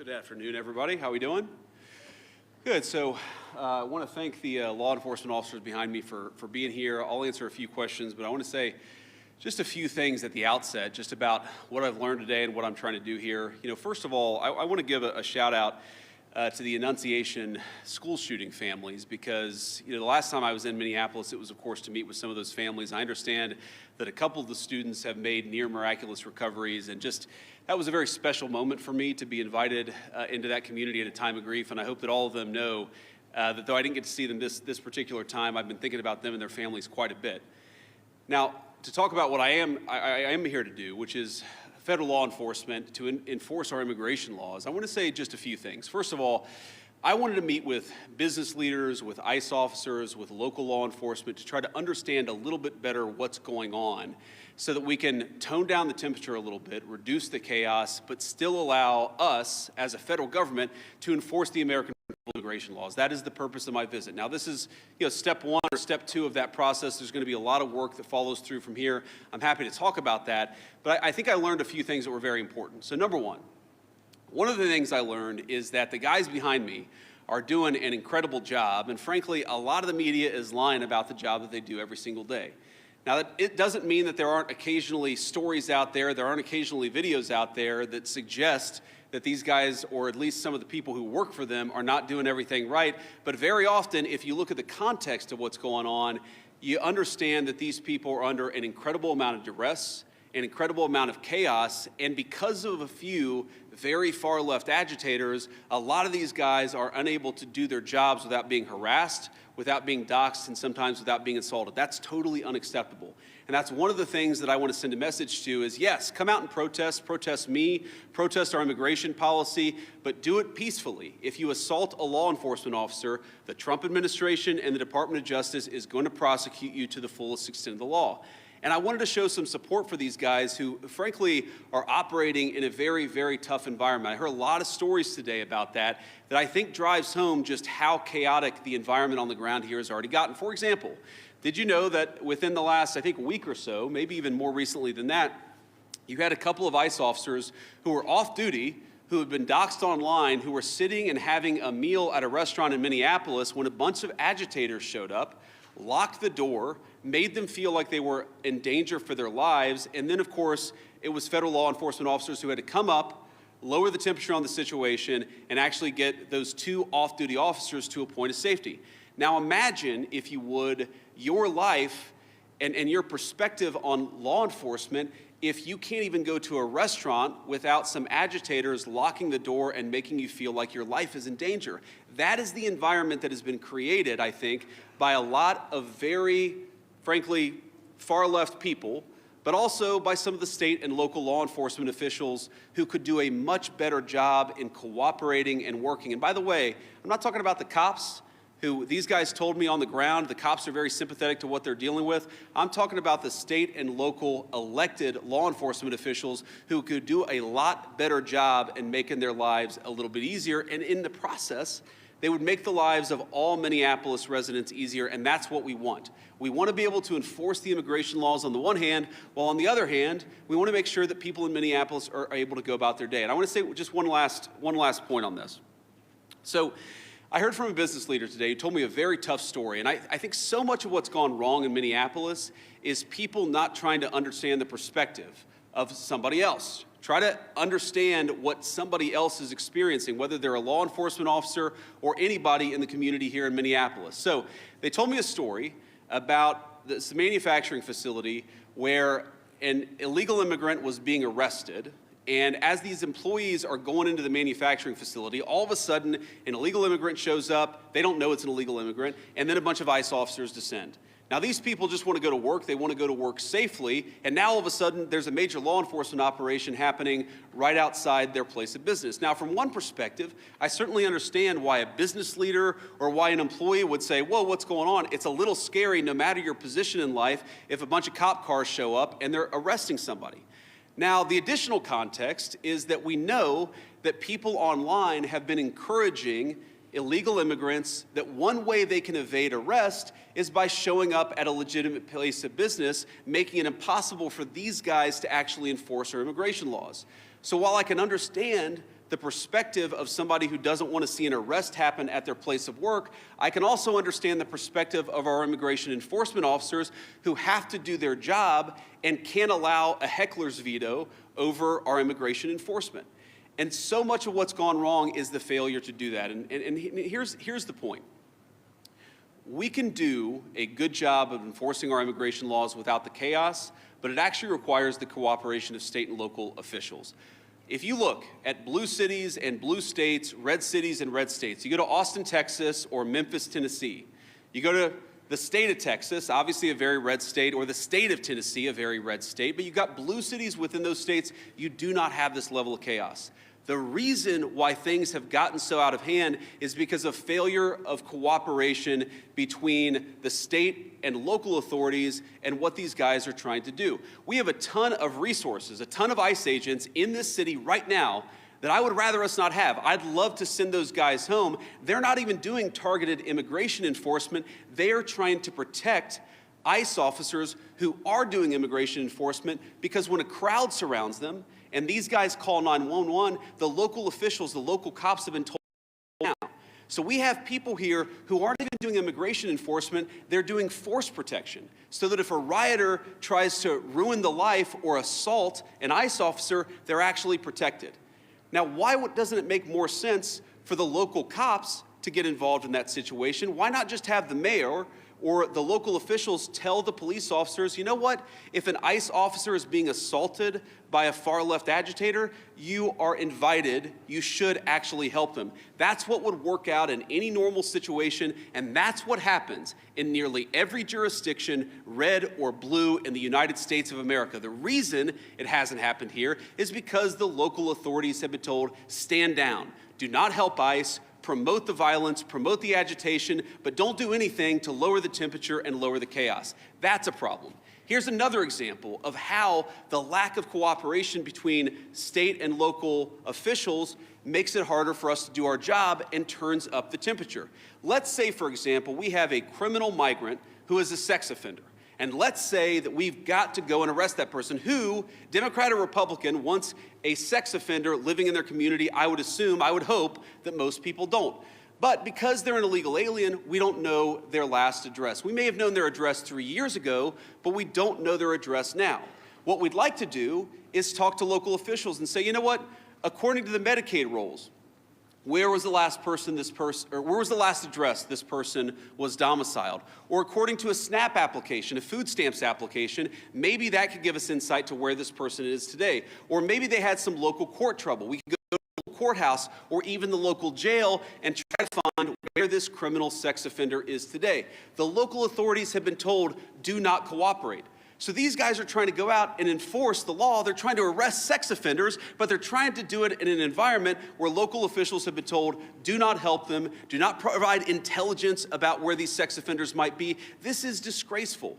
Good afternoon, everybody. How are we doing? Good. So I want to thank the law enforcement officers behind me for being here. I'll answer a few questions, but I want to say just a few things at the outset, just about what I've learned today and what I'm trying to do here. First of all, I want to give a shout out to the Annunciation school shooting families, because the last time I was in Minneapolis, it was of course to meet with some of those families. I understand that a couple of the students have made near miraculous recoveries, and just that was a very special moment for me to be invited into that community at a time of grief. And I hope that all of them know that though I didn't get to see them this particular time, I've been thinking about them and their families quite a bit. Now, to talk about what I am here to do, which is federal law enforcement, to enforce our immigration laws, I want to say just a few things. First of all, I wanted to meet with business leaders, with ICE officers, with local law enforcement to try to understand a little bit better what's going on so that we can tone down the temperature a little bit, reduce the chaos, but still allow us as a federal government to enforce the American immigration laws. That is the purpose of my visit. Now, this is step one or step two of that process. There's going to be a lot of work that follows through from here. I'm happy to talk about that, but I think I learned a few things that were very important. So number one of the things I learned is that the guys behind me are doing an incredible job, and frankly, a lot of the media is lying about the job that they do every single day. Now, it doesn't mean that there aren't occasionally stories out there, there aren't occasionally videos out there that suggest that these guys, or at least some of the people who work for them, are not doing everything right. But very often, if you look at the context of what's going on, you understand that these people are under an incredible amount of duress, an incredible amount of chaos, and because of a few very far left agitators, a lot of these guys are unable to do their jobs without being harassed, without being doxxed, and sometimes without being assaulted. That's totally unacceptable. And that's one of the things that I want to send a message to is, yes, come out and protest me, protest our immigration policy, but do it peacefully. If you assault a law enforcement officer, the Trump administration and the Department of Justice is going to prosecute you to the fullest extent of the law. And I wanted to show some support for these guys who, frankly, are operating in a very, very tough environment. I heard a lot of stories today about that I think drives home just how chaotic the environment on the ground here has already gotten. For example, did you know that within the last, I think, week or so, maybe even more recently than that, you had a couple of ICE officers who were off duty, who had been doxxed online, who were sitting and having a meal at a restaurant in Minneapolis when a bunch of agitators showed up, locked the door, made them feel like they were in danger for their lives, and then, of course, it was federal law enforcement officers who had to come up, lower the temperature on the situation, and actually get those two off-duty officers to a point of safety. Now imagine, if you would, your life and your perspective on law enforcement if you can't even go to a restaurant without some agitators locking the door and making you feel like your life is in danger. That is the environment that has been created, I think, by a lot of very, frankly, far-left people, but also by some of the state and local law enforcement officials who could do a much better job in cooperating and working. And by the way, I'm not talking about the cops, who these guys told me on the ground, the cops are very sympathetic to what they're dealing with. I'm talking about the state and local elected law enforcement officials who could do a lot better job in making their lives a little bit easier, and in the process, they would make the lives of all Minneapolis residents easier, and that's what we want. We want to be able to enforce the immigration laws on the one hand, while on the other hand, we want to make sure that people in Minneapolis are able to go about their day. And I want to say just one last point on this. So, I heard from a business leader today who told me a very tough story, and I think so much of what's gone wrong in Minneapolis is people not trying to understand the perspective of somebody else. Try to understand what somebody else is experiencing, whether they're a law enforcement officer or anybody in the community here in Minneapolis. So they told me a story about this manufacturing facility where an illegal immigrant was being arrested. And as these employees are going into the manufacturing facility, all of a sudden, an illegal immigrant shows up. They don't know it's an illegal immigrant, and then a bunch of ICE officers descend. Now, these people just want to go to work. They want to go to work safely, and now all of a sudden, there's a major law enforcement operation happening right outside their place of business. Now, from one perspective, I certainly understand why a business leader or why an employee would say, whoa, what's going on? It's a little scary, no matter your position in life, if a bunch of cop cars show up and they're arresting somebody. Now, the additional context is that we know that people online have been encouraging illegal immigrants that one way they can evade arrest is by showing up at a legitimate place of business, making it impossible for these guys to actually enforce our immigration laws. So while I can understand the perspective of somebody who doesn't want to see an arrest happen at their place of work, I can also understand the perspective of our immigration enforcement officers who have to do their job and can't allow a heckler's veto over our immigration enforcement. And so much of what's gone wrong is the failure to do that. And here's the point. We can do a good job of enforcing our immigration laws without the chaos, but it actually requires the cooperation of state and local officials. If you look at blue cities and blue states, red cities and red states, you go to Austin, Texas, or Memphis, Tennessee. You go to the state of Texas, obviously a very red state, or the state of Tennessee, a very red state, but you've got blue cities within those states, you do not have this level of chaos. The reason why things have gotten so out of hand is because of failure of cooperation between the state and local authorities and what these guys are trying to do. We have a ton of resources, a ton of ICE agents in this city right now that I would rather us not have. I'd love to send those guys home. They're not even doing targeted immigration enforcement. They are trying to protect ICE officers who are doing immigration enforcement, because when a crowd surrounds them and these guys call 911, the local officials, the local cops have been told now. So we have people here who aren't even doing immigration enforcement, they're doing force protection, so that if a rioter tries to ruin the life or assault an ICE officer, they're actually protected. Now, why doesn't it make more sense for the local cops to get involved in that situation? Why not just have the mayor or the local officials tell the police officers, you know what, if an ICE officer is being assaulted by a far-left agitator, you are invited, you should actually help them. That's what would work out in any normal situation, and that's what happens in nearly every jurisdiction, red or blue, in the United States of America. The reason it hasn't happened here is because the local authorities have been told, stand down, do not help ICE, promote the violence, promote the agitation, but don't do anything to lower the temperature and lower the chaos. That's a problem. Here's another example of how the lack of cooperation between state and local officials makes it harder for us to do our job and turns up the temperature. Let's say, for example, we have a criminal migrant who is a sex offender. And let's say that we've got to go and arrest that person who, Democrat or Republican, wants a sex offender living in their community. I would assume, I would hope that most people don't. But because they're an illegal alien, we don't know their last address. We may have known their address 3 years ago, but we don't know their address now. What we'd like to do is talk to local officials and say, you know what, according to the Medicaid rules, where was the last address this person was domiciled? Or according to a SNAP application, a food stamps application, maybe that could give us insight to where this person is today. Or maybe they had some local court trouble. We could go to the courthouse or even the local jail and try to find where this criminal sex offender is today. The local authorities have been told, do not cooperate. So these guys are trying to go out and enforce the law. They're trying to arrest sex offenders, but they're trying to do it in an environment where local officials have been told, do not help them, do not provide intelligence about where these sex offenders might be. This is disgraceful.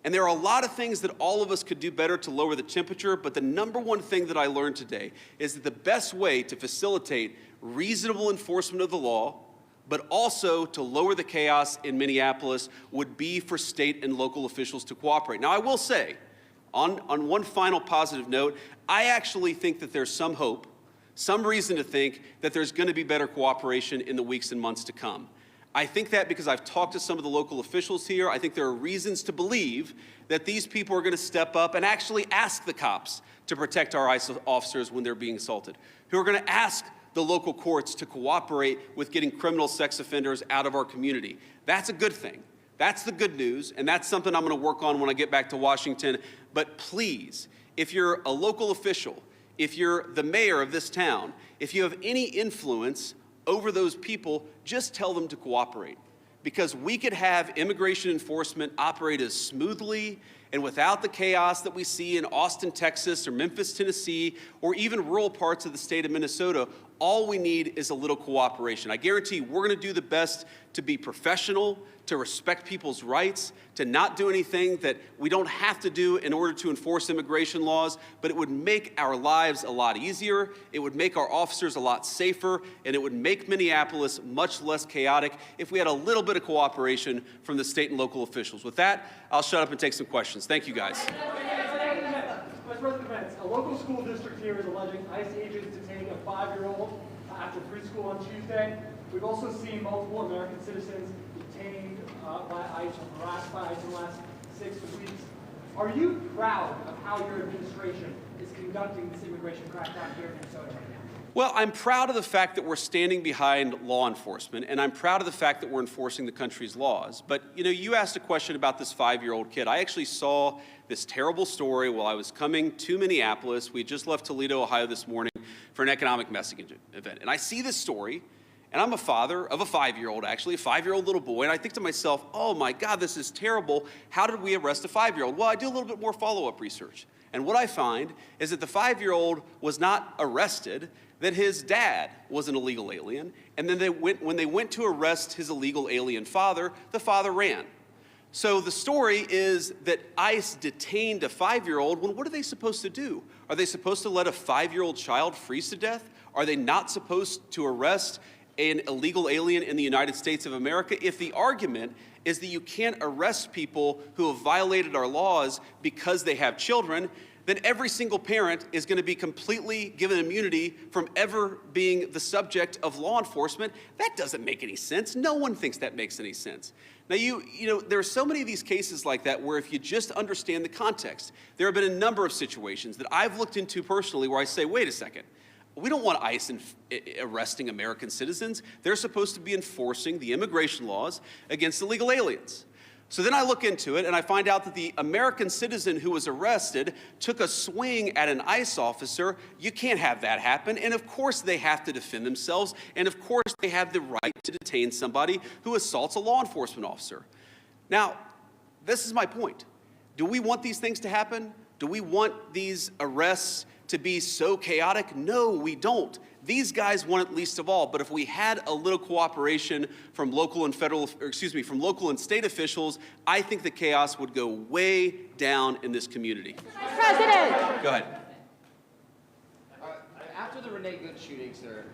And there are a lot of things that all of us could do better to lower the temperature, but the number one thing that I learned today is that the best way to facilitate reasonable enforcement of the law, but also to lower the chaos in Minneapolis, would be for state and local officials to cooperate. Now, I will say, on one final positive note, I actually think that there's some hope, some reason to think that there's going to be better cooperation in the weeks and months to come. I think that because I've talked to some of the local officials here. I think there are reasons to believe that these people are going to step up and actually ask the cops to protect our ICE officers when they're being assaulted, who are going to ask the local courts to cooperate with getting criminal sex offenders out of our community. That's a good thing. That's the good news, and that's something I'm going to work on when I get back to Washington. But please, if you're a local official, if you're the mayor of this town, if you have any influence over those people, just tell them to cooperate. Because we could have immigration enforcement operate as smoothly and without the chaos that we see in Austin, Texas, or Memphis, Tennessee, or even rural parts of the state of Minnesota. All we need is a little cooperation. I guarantee you, we're going to do the best to be professional, to respect people's rights, to not do anything that we don't have to do in order to enforce immigration laws, but it would make our lives a lot easier, it would make our officers a lot safer, and it would make Minneapolis much less chaotic if we had a little bit of cooperation from the state and local officials. With that, I'll shut up and take some questions. Thank you, guys. Vice President Vance, a local school district here is alleging ICE agents detaining a a 5-year-old after preschool on Tuesday. We've also seen multiple American citizens detained by ICE or harassed by ICE in the last 6 weeks. Are you proud of how your administration is conducting this immigration crackdown here in Minnesota right now? Well, I'm proud of the fact that we're standing behind law enforcement, and I'm proud of the fact that we're enforcing the country's laws. But, you know, you asked a question about this 5-year-old kid. I actually saw this terrible story while I was coming to Minneapolis. We had just left Toledo, Ohio this morning for an economic messaging event. And I see this story, and I'm a father of a 5-year-old, actually, a 5-year-old little boy, and I think to myself, oh my God, this is terrible. How did we arrest a 5-year-old? Well, I do a little bit more follow-up research. And what I find is that the 5-year-old was not arrested, that his dad was an illegal alien, and then when they went to arrest his illegal alien father, the father ran. So the story is that ICE detained a 5-year-old. Well, what are they supposed to do? Are they supposed to let a 5-year-old child freeze to death? Are they not supposed to arrest an illegal alien in the United States of America? If the argument is that you can't arrest people who have violated our laws because they have children, then every single parent is going to be completely given immunity from ever being the subject of law enforcement. That doesn't make any sense. No one thinks that makes any sense. Now, you know, there are so many of these cases like that where if you just understand the context, there have been a number of situations that I've looked into personally where I say, wait a second, we don't want ICE arresting American citizens. They're supposed to be enforcing the immigration laws against illegal aliens. So then I look into it and I find out that the American citizen who was arrested took a swing at an ICE officer. You can't have that happen. And of course they have to defend themselves. And of course they have the right to detain somebody who assaults a law enforcement officer. Now, this is my point. Do we want these things to happen? Do we want these arrests to be so chaotic? No, we don't. These guys want it least of all, but if we had a little cooperation from local and from local and state officials, I think the chaos would go way down in this community. President! Go ahead. After the Renee Good shooting, sir,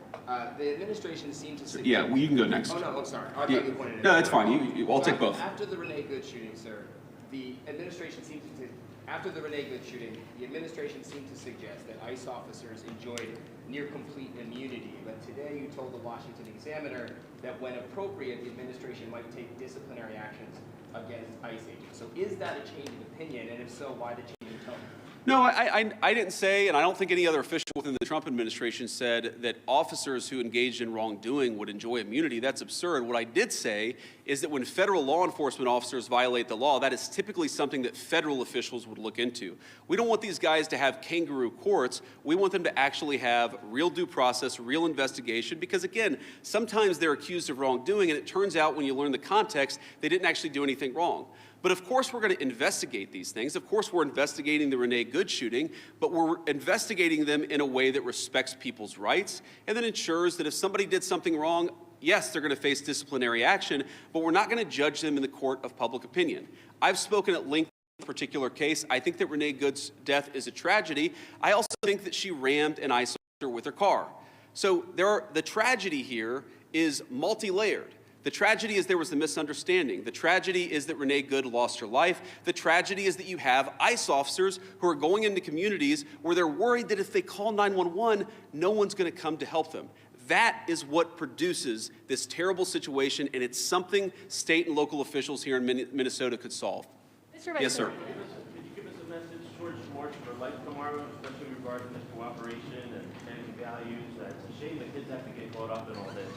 the administration seemed to suggest... Yeah, well, you can go next. Oh, no, I'm sorry. I thought you pointed it out. No, that's fine. I'll take both. After the Renee Good shooting, sir, the administration seemed to... After the Renee Good shooting, the administration seemed to suggest that ICE officers enjoyed near complete immunity. But today you told the Washington Examiner that when appropriate, the administration might take disciplinary actions against ICE agents. So is that a change of opinion? And if so, why the change in tone? No, I didn't say, and I don't think any other official within the Trump administration said that officers who engaged in wrongdoing would enjoy immunity. That's absurd. What I did say is that when federal law enforcement officers violate the law, that is typically something that federal officials would look into. We don't want these guys to have kangaroo courts. We want them to actually have real due process, real investigation, because again, sometimes they're accused of wrongdoing, and it turns out when you learn the context, they didn't actually do anything wrong. But of course we're going to investigate these things. Of course we're investigating the Renee Good shooting, but we're investigating them in a way that respects people's rights and that ensures that if somebody did something wrong, yes, they're going to face disciplinary action, but we're not going to judge them in the court of public opinion. I've spoken at length on this particular case. I think that Renee Good's death is a tragedy. I also think that she rammed an ICE officer with her car. So the tragedy here is multi-layered. The tragedy is there was a misunderstanding. The tragedy is that Renee Good lost her life. The tragedy is that you have ICE officers who are going into communities where they're worried that if they call 911, no one's going to come to help them. That is what produces this terrible situation, and it's something state and local officials here in Minnesota could solve. Mr. Vice Yes, sir. Could you give us a message towards March for Life tomorrow, especially regarding this cooperation and family values? It's a shame that kids have to get caught up in all this,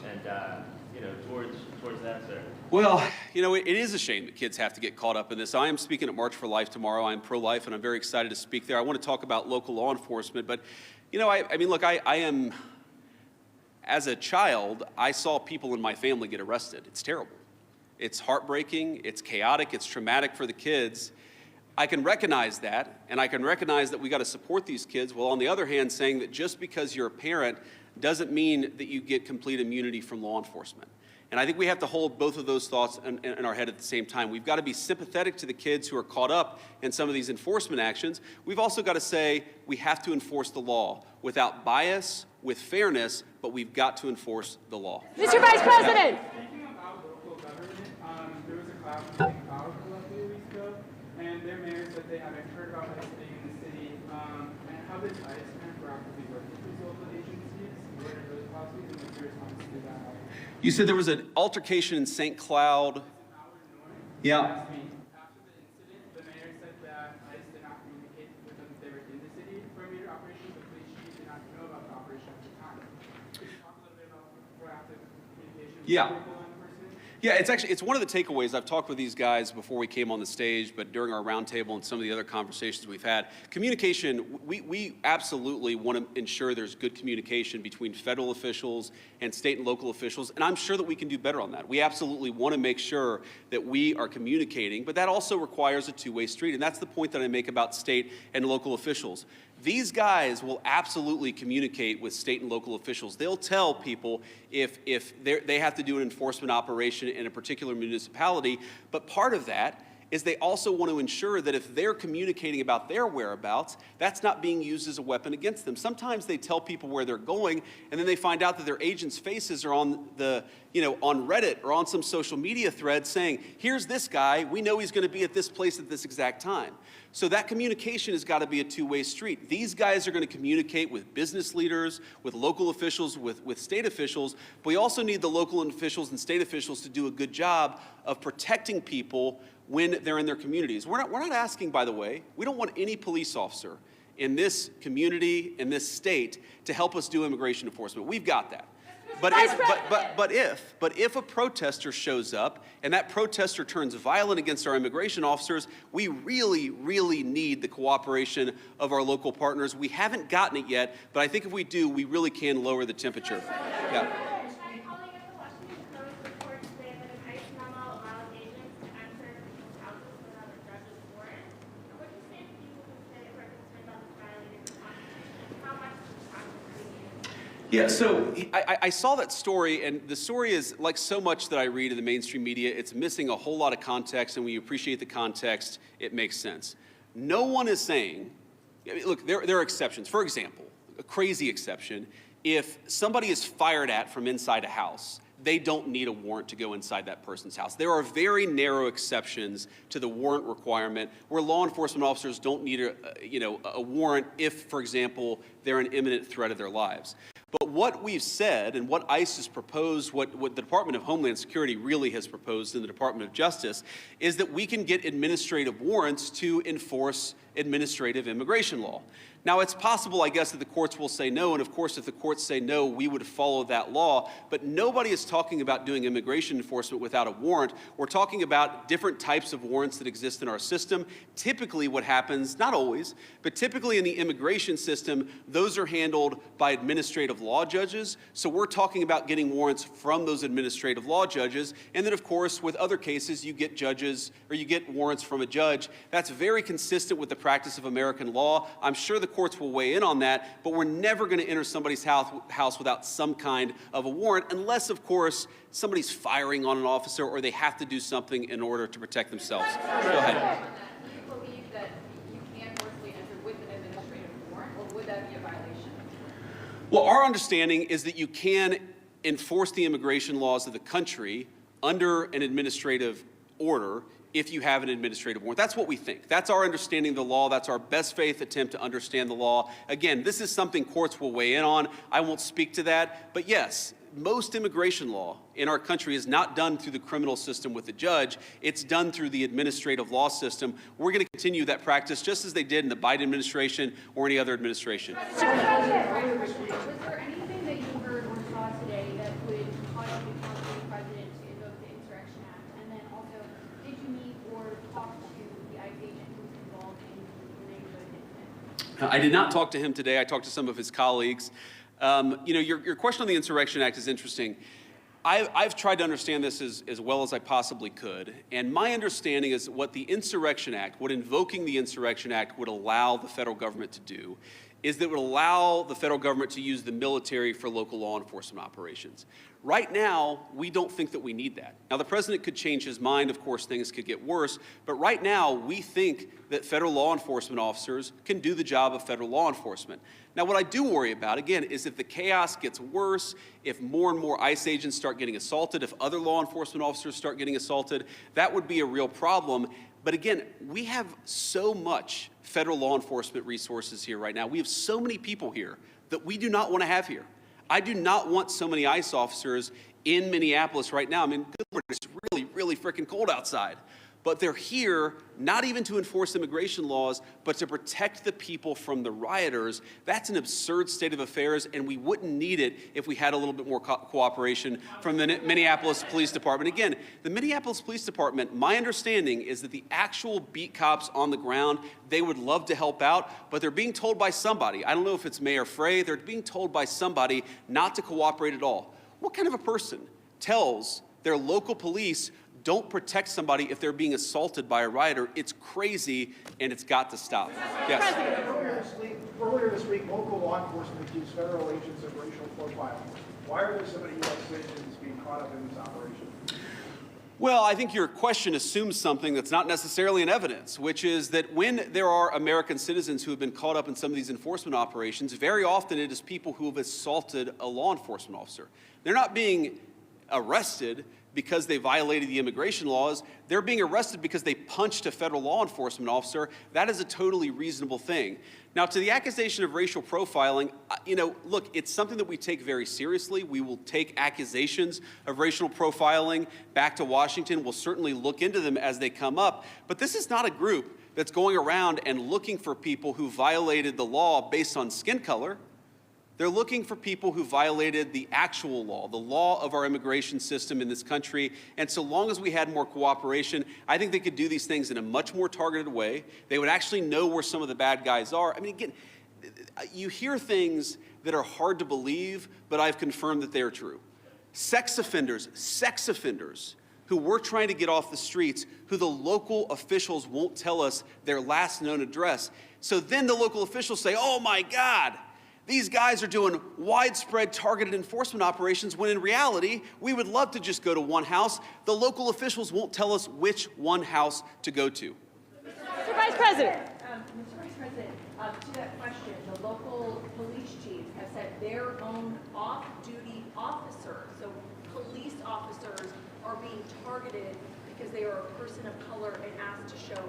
and towards that, sir. Well, it is a shame that kids have to get caught up in this. I am speaking at March for Life tomorrow. I'm pro-life, and I'm very excited to speak there. I want to talk about local law enforcement, but, I am, as a child, I saw people in my family get arrested. It's terrible. It's heartbreaking, it's chaotic, it's traumatic for the kids. I can recognize that, and I can recognize that we got to support these kids, while on the other hand saying that just because you're a parent doesn't mean that you get complete immunity from law enforcement. And I think we have to hold both of those thoughts in our head at the same time. We've got to be sympathetic to the kids who are caught up in some of these enforcement actions. We've also got to say we have to enforce the law without bias, with fairness, but we've got to enforce the law. Mr. Vice President! Speaking about local government, there was a class in Colorado a few weeks ago, and their mayor said they haven't heard about ICE being in the city, and how does ICE kind of proactively work with these local agencies Jordan those policies, and what's your response to that? You said there was an altercation in St. Cloud. Yeah. Last week, after the incident, the mayor said that ICE did not communicate with them that they were in the city for immediate operations. The police chief did not know about the operation at the time. Could you talk a little bit about proactive communication with Yeah. local law enforcement? Yeah, it's one of the takeaways. I've talked with these guys before we came on the stage, but during our roundtable and some of the other conversations we've had, communication, we absolutely want to ensure there's good communication between federal officials and state and local officials, and I'm sure that we can do better on that. We absolutely want to make sure that we are communicating, but that also requires a two-way street, and that's the point that I make about state and local officials. These guys will absolutely communicate with state and local officials. They'll tell people if they have to do an enforcement operation in a particular municipality, but part of that is they also want to ensure that if they're communicating about their whereabouts, that's not being used as a weapon against them. Sometimes they tell people where they're going, and then they find out that their agents' faces are on on Reddit or on some social media thread saying, here's this guy, we know he's going to be at this place at this exact time. So that communication has got to be a two-way street. These guys are going to communicate with business leaders, with local officials, with state officials, but we also need the local officials and state officials to do a good job of protecting people when they're in their communities. We're not asking, by the way, we don't want any police officer in this community, in this state, to help us do immigration enforcement. We've got that. But if a protester shows up and that protester turns violent against our immigration officers, we really, really need the cooperation of our local partners. We haven't gotten it yet, but I think if we do, we really can lower the temperature. Yeah. Yeah, so I saw that story, and the story is like so much that I read in the mainstream media, it's missing a whole lot of context, and when you appreciate the context, it makes sense. No one is saying, look, there are exceptions. For example, a crazy exception, if somebody is fired at from inside a house, they don't need a warrant to go inside that person's house. There are very narrow exceptions to the warrant requirement where law enforcement officers don't need a warrant if, for example, they're an imminent threat of their lives. But what we've said and what ICE has proposed, what the Department of Homeland Security really has proposed in the Department of Justice, is that we can get administrative warrants to enforce administrative immigration law. Now, it's possible, I guess, that the courts will say no, and of course, if the courts say no, we would follow that law, but nobody is talking about doing immigration enforcement without a warrant. We're talking about different types of warrants that exist in our system. Typically what happens, not always, but typically in the immigration system, those are handled by administrative law judges, so we're talking about getting warrants from those administrative law judges, and then of course, with other cases, you get judges, or you get warrants from a judge. That's very consistent with the practice of American law. I'm sure the courts will weigh in on that, but we're never going to enter somebody's house without some kind of a warrant, unless, of course, somebody's firing on an officer or they have to do something in order to protect themselves. Go ahead. Do you believe that you can forcibly enter with an administrative warrant, or would that be a violation? Well, our understanding is that you can enforce the immigration laws of the country under an administrative order if you have an administrative warrant. That's what we think. That's our understanding of the law. That's our best faith attempt to understand the law. Again, this is something courts will weigh in on. I won't speak to that. But yes, most immigration law in our country is not done through the criminal system with the judge. It's done through the administrative law system. We're going to continue that practice just as they did in the Biden administration or any other administration. Was there anything that you heard or saw today that would cause you to call the president to invoke the Insurrection Act? And then also, did you meet or talk to the ICE agent who was involved in the neighborhood incident? I did not talk to him today. I talked to some of his colleagues. Your question on the Insurrection Act is interesting. I've tried to understand this as well as I possibly could, and my understanding is what the Insurrection Act, what invoking the Insurrection Act would allow the federal government to do is that it would allow the federal government to use the military for local law enforcement operations. Right now, we don't think that we need that. Now, the president could change his mind. Of course, things could get worse. But right now, we think that federal law enforcement officers can do the job of federal law enforcement. Now, what I do worry about, again, is if the chaos gets worse, if more and more ICE agents start getting assaulted, if other law enforcement officers start getting assaulted, that would be a real problem. But again, we have so much federal law enforcement resources here right now. We have so many people here that we do not want to have here. I do not want so many ICE officers in Minneapolis right now. I mean, good Lord, it's really, really freaking cold outside. But they're here not even to enforce immigration laws, but to protect the people from the rioters. That's an absurd state of affairs, and we wouldn't need it if we had a little bit more cooperation from the Minneapolis Police Department. Again, the Minneapolis Police Department, my understanding is that the actual beat cops on the ground, they would love to help out, but they're being told by somebody, I don't know if it's Mayor Frey, they're being told by somebody not to cooperate at all. What kind of a person tells their local police don't protect somebody if they're being assaulted by a rioter? It's crazy, and it's got to stop. Yes. Earlier this week, local law enforcement accused federal agents of racial profiling. Why are there so many U.S. citizens being caught up in this operation? Well, I think your question assumes something that's not necessarily in evidence, which is that when there are American citizens who have been caught up in some of these enforcement operations, very often it is people who have assaulted a law enforcement officer. They're not being arrested because they violated the immigration laws. They're being arrested because they punched a federal law enforcement officer. That is a totally reasonable thing. Now, to the accusation of racial profiling, look, it's something that we take very seriously. We will take accusations of racial profiling back to Washington. We'll certainly look into them as they come up. But this is not a group that's going around and looking for people who violated the law based on skin color. They're looking for people who violated the actual law, the law of our immigration system in this country. And so long as we had more cooperation, I think they could do these things in a much more targeted way. They would actually know where some of the bad guys are. I mean, again, you hear things that are hard to believe, but I've confirmed that they are true. Sex offenders who we're trying to get off the streets, who the local officials won't tell us their last known address. So then the local officials say, oh my God, these guys are doing widespread targeted enforcement operations, when in reality, we would love to just go to one house. The local officials won't tell us which one house to go to. Mr. Vice President. Mr. Vice President, to that question, the local police chiefs have said their own off-duty officers, so police officers, are being targeted because they are a person of color and asked to show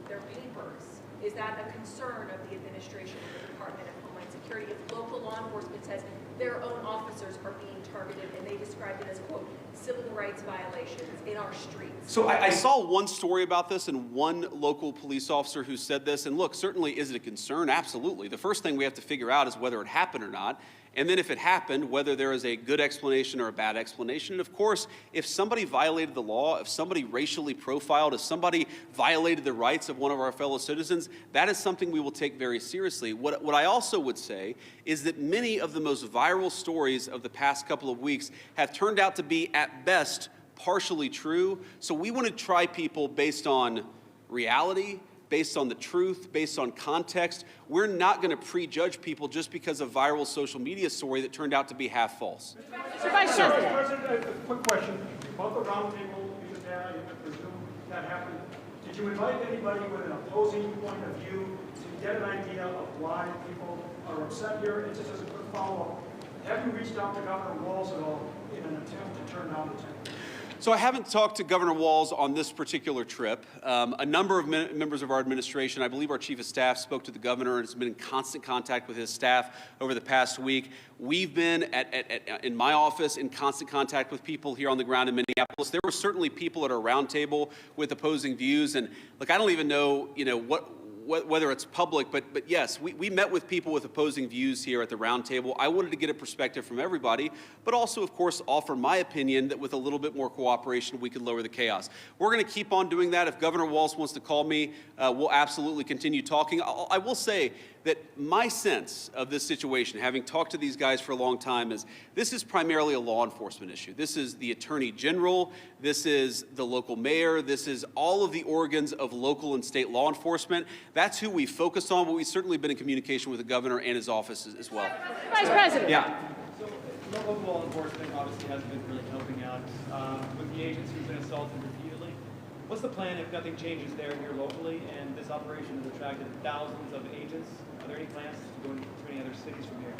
their papers. Is that a concern of the administration of the Department of Homeland Security if local law enforcement says their own officers are being targeted, and they described it as, quote, civil rights violations in our streets? So I saw one story about this and one local police officer who said this. And look, certainly is it a concern? Absolutely. The first thing we have to figure out is whether it happened or not. And then if it happened, whether there is a good explanation or a bad explanation. And of course, if somebody violated the law, if somebody racially profiled, if somebody violated the rights of one of our fellow citizens, that is something we will take very seriously. What I also would say is that many of the most viral stories of the past couple of weeks have turned out to be, at best, partially true. So we want to try people based on reality, based on the truth, based on context. We're not going to prejudge people just because of viral social media story that turned out to be half false. Mr. Vice President. President, a quick question. About the roundtable you just had, I presume that happened. Did you invite anybody with an opposing point of view to get an idea of why people are upset here? And just as a quick follow-up, have you reached out to Governor Walz at all in an attempt to turn down the tent? So I haven't talked to Governor Walz on this particular trip. A number of members of our administration, I believe our chief of staff, spoke to the governor and has been in constant contact with his staff over the past week. We've been in my office in constant contact with people here on the ground in Minneapolis. There were certainly people at our roundtable with opposing views, and look, I don't even know, whether it's public, but yes, we met with people with opposing views here at the roundtable. I wanted to get a perspective from everybody, but also, of course, offer my opinion that with a little bit more cooperation, we could lower the chaos. We're going to keep on doing that. If Governor Walz wants to call me, we'll absolutely continue talking. I will say that my sense of this situation, having talked to these guys for a long time, is this is primarily a law enforcement issue. This is the Attorney General, this is the local mayor, this is all of the organs of local and state law enforcement. That's who we focus on, but we've certainly been in communication with the governor and his office as well. Vice President. Yeah. So local law enforcement obviously hasn't been really helping out with the agents who've been assaulted repeatedly. What's the plan if nothing changes there here locally and this operation has attracted thousands of agents? Are there any plans to go into any other cities from here?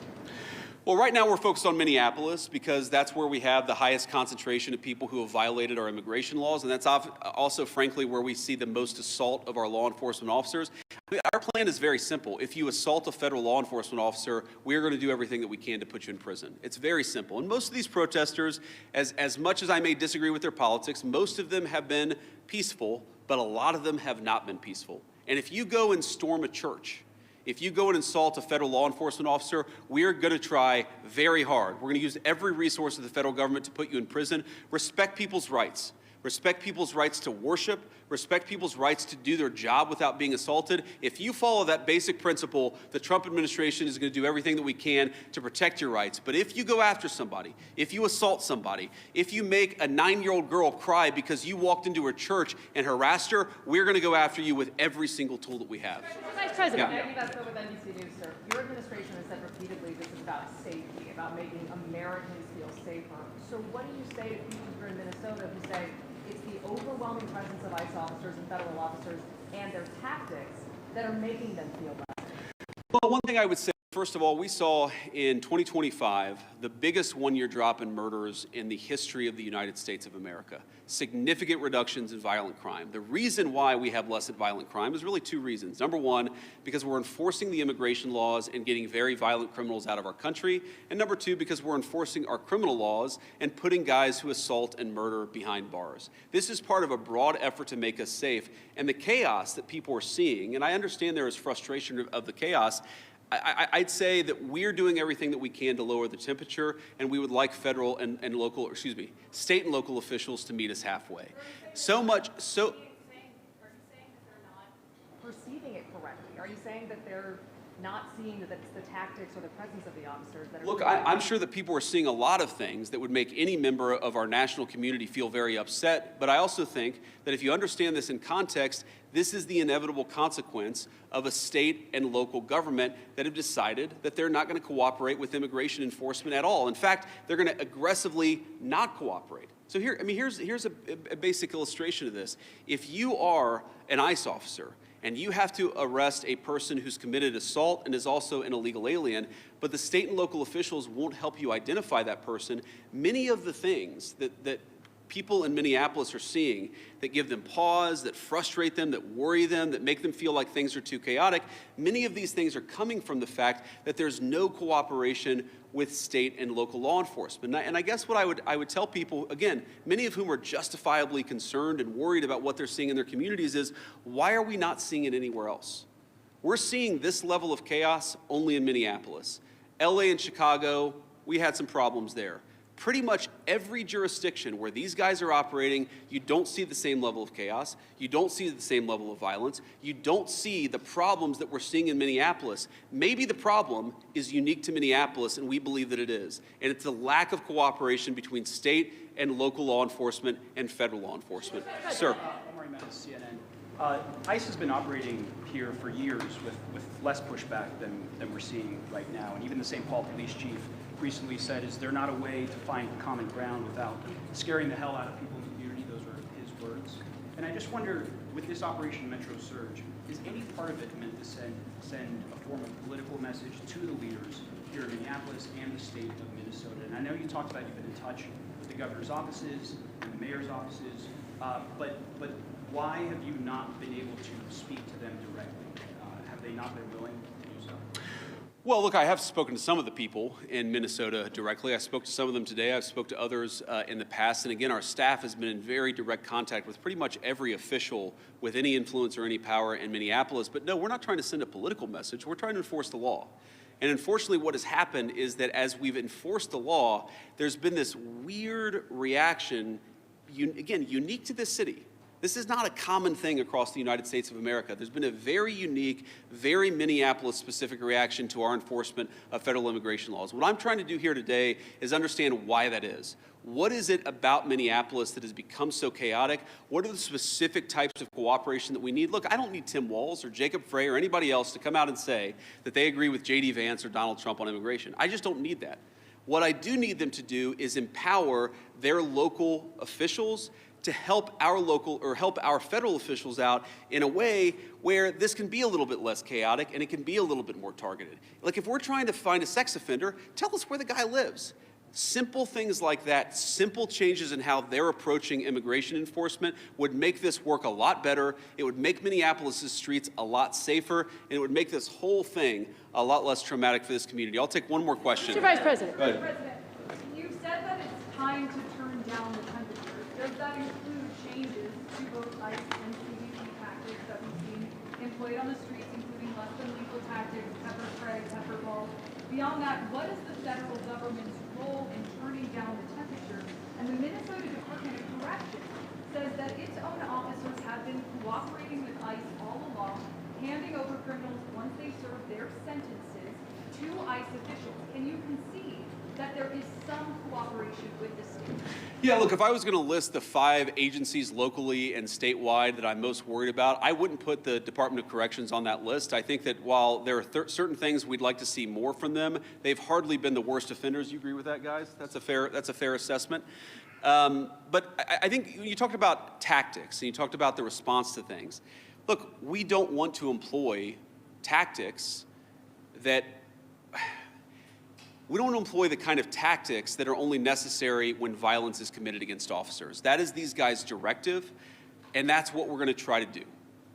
Well, right now we're focused on Minneapolis because that's where we have the highest concentration of people who have violated our immigration laws, and that's also, frankly, where we see the most assault of our law enforcement officers. I mean, our plan is very simple. If you assault a federal law enforcement officer, we're going to do everything that we can to put you in prison. It's very simple. And most of these protesters, as much as I may disagree with their politics, most of them have been peaceful, but a lot of them have not been peaceful. And if you go and storm a church, if you go and insult a federal law enforcement officer, we're going to try very hard. We're going to use every resource of the federal government to put you in prison. Respect people's rights. Respect people's rights to worship. Respect people's rights to do their job without being assaulted. If you follow that basic principle, the Trump administration is going to do everything that we can to protect your rights. But if you go after somebody, if you assault somebody, if you make a 9-year-old girl cry because you walked into her church and harassed her, we're going to go after you with every single tool that we have. Vice President. Maggie Vesco with NBC News, sir. Your administration has said repeatedly this is about safety, about making Americans feel safer. So what do you say to people here in Minnesota who say it's the overwhelming presence of ICE officers and federal officers and their tactics that are making them feel less? Well, one thing I would say, first of all, we saw in 2025 the biggest one-year drop in murders in the history of the United States of America. Significant reductions in violent crime. The reason why we have less violent crime is really two reasons. Number one, because we're enforcing the immigration laws and getting very violent criminals out of our country. And number two, because we're enforcing our criminal laws and putting guys who assault and murder behind bars. This is part of a broad effort to make us safe. And the chaos that people are seeing, and I understand there is frustration of the chaos, I'd say that we're doing everything that we can to lower the temperature, and we would like federal and local, state and local officials to meet us halfway. So much, so. Are you saying that they're not perceiving it correctly? Are you saying that they're not seeing that it's the tactics or the presence of the officers that are... Look, I'm sure that people are seeing a lot of things that would make any member of our national community feel very upset, but I also think that if you understand this in context, this is the inevitable consequence of a state and local government that have decided that they're not going to cooperate with immigration enforcement at all. In fact, they're going to aggressively not cooperate. So here's a basic illustration of this. If you are an ICE officer and you have to arrest a person who's committed assault and is also an illegal alien, but the state and local officials won't help you identify that person, many of the things that people in Minneapolis are seeing that give them pause, that frustrate them, that worry them, that make them feel like things are too chaotic, many of these things are coming from the fact that there's no cooperation with state and local law enforcement. And I guess what I would tell people, again, many of whom are justifiably concerned and worried about what they're seeing in their communities is, why are we not seeing it anywhere else? We're seeing this level of chaos only in Minneapolis. LA and Chicago, we had some problems there. Pretty much every jurisdiction where these guys are operating, you don't see the same level of chaos, you don't see the same level of violence, you don't see the problems that we're seeing in Minneapolis. Maybe the problem is unique to Minneapolis, and we believe that it is. And it's the lack of cooperation between state and local law enforcement and federal law enforcement. Sir. CNN. ICE has been operating here for years with less pushback than we're seeing right now. And even the St. Paul police chief recently said, is there not a way to find common ground without scaring the hell out of people in the community? Those were his words. And I just wonder, with this Operation Metro Surge, is any part of it meant to send a form of political message to the leaders here in Minneapolis and the state of Minnesota? And I know you talked about you've been in touch with the governor's offices and the mayor's offices, but why have you not been able to speak to them directly? Have they not been willing to do so? Well, look, I have spoken to some of the people in Minnesota directly. I spoke to some of them today. I've spoke to others in the past. And again, our staff has been in very direct contact with pretty much every official with any influence or any power in Minneapolis. But no, we're not trying to send a political message. We're trying to enforce the law. And unfortunately, what has happened is that as we've enforced the law, there's been this weird reaction, again, unique to this city. This is not a common thing across the United States of America. There's been a very unique, very Minneapolis-specific reaction to our enforcement of federal immigration laws. What I'm trying to do here today is understand why that is. What is it about Minneapolis that has become so chaotic? What are the specific types of cooperation that we need? Look, I don't need Tim Walz or Jacob Frey or anybody else to come out and say that they agree with JD Vance or Donald Trump on immigration. I just don't need that. What I do need them to do is empower their local officials to help our federal officials out in a way where this can be a little bit less chaotic and it can be a little bit more targeted. Like if we're trying to find a sex offender, tell us where the guy lives. Simple things like that, simple changes in how they're approaching immigration enforcement would make this work a lot better. It would make Minneapolis' streets a lot safer, and it would make this whole thing a lot less traumatic for this community. I'll take one more question. Mr. Vice President. Go ahead. President, you've said that it's time to turn down the temperature. Does that include changes to both ICE and CBP tactics that we've seen employed on the streets, including less than lethal tactics, pepper spray, pepper ball? Beyond that, what is the federal government's role in turning down the temperature? And the Minnesota Department of Corrections says that its own officers have been cooperating with ICE all along, handing over criminals once they serve their sentences to ICE officials. Can you concede that there is some cooperation with the state? Yeah, look, if I was going to list the 5 agencies locally and statewide that I'm most worried about, I wouldn't put the Department of Corrections on that list. I think that while there are certain things we'd like to see more from them, they've hardly been the worst offenders. You agree with that, guys? That's a fair assessment. But I think you talked about tactics and you talked about the response to things. Look, we don't want to employ tactics that we don't want to employ the kind of tactics that are only necessary when violence is committed against officers. That is these guys' directive, and that's what we're going to try to do.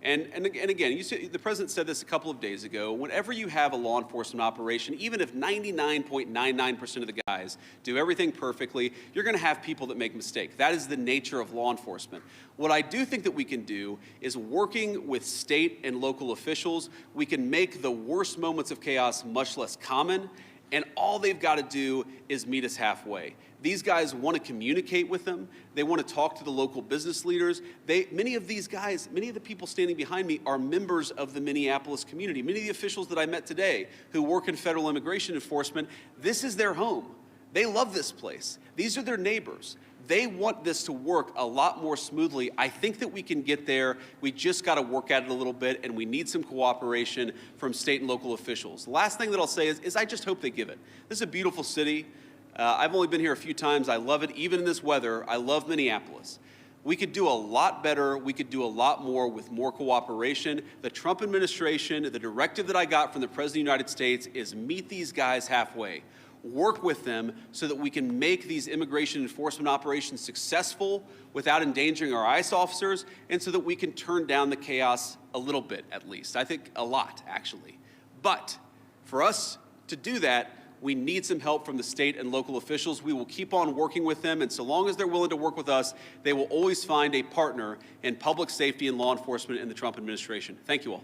And again, the President said this a couple of days ago, whenever you have a law enforcement operation, even if 99.99% of the guys do everything perfectly, you're going to have people that make mistakes. That is the nature of law enforcement. What I do think that we can do is working with state and local officials, we can make the worst moments of chaos much less common, and all they've got to do is meet us halfway. These guys want to communicate with them. They want to talk to the local business leaders. Many of these guys, many of the people standing behind me are members of the Minneapolis community. Many of the officials that I met today who work in federal immigration enforcement, this is their home. They love this place. These are their neighbors. They want this to work a lot more smoothly. I think that we can get there. We just got to work at it a little bit, and we need some cooperation from state and local officials. The last thing that I'll say is I just hope they give it. This is a beautiful city. I've only been here a few times. I love it. Even in this weather, I love Minneapolis. We could do a lot better. We could do a lot more with more cooperation. The Trump administration, the directive that I got from the President of the United States is meet these guys halfway. Work with them so that we can make these immigration enforcement operations successful without endangering our ICE officers, and so that we can turn down the chaos a little bit, at least. I think a lot, actually. But for us to do that, we need some help from the state and local officials. We will keep on working with them, and so long as they're willing to work with us, they will always find a partner in public safety and law enforcement in the Trump administration. Thank you all.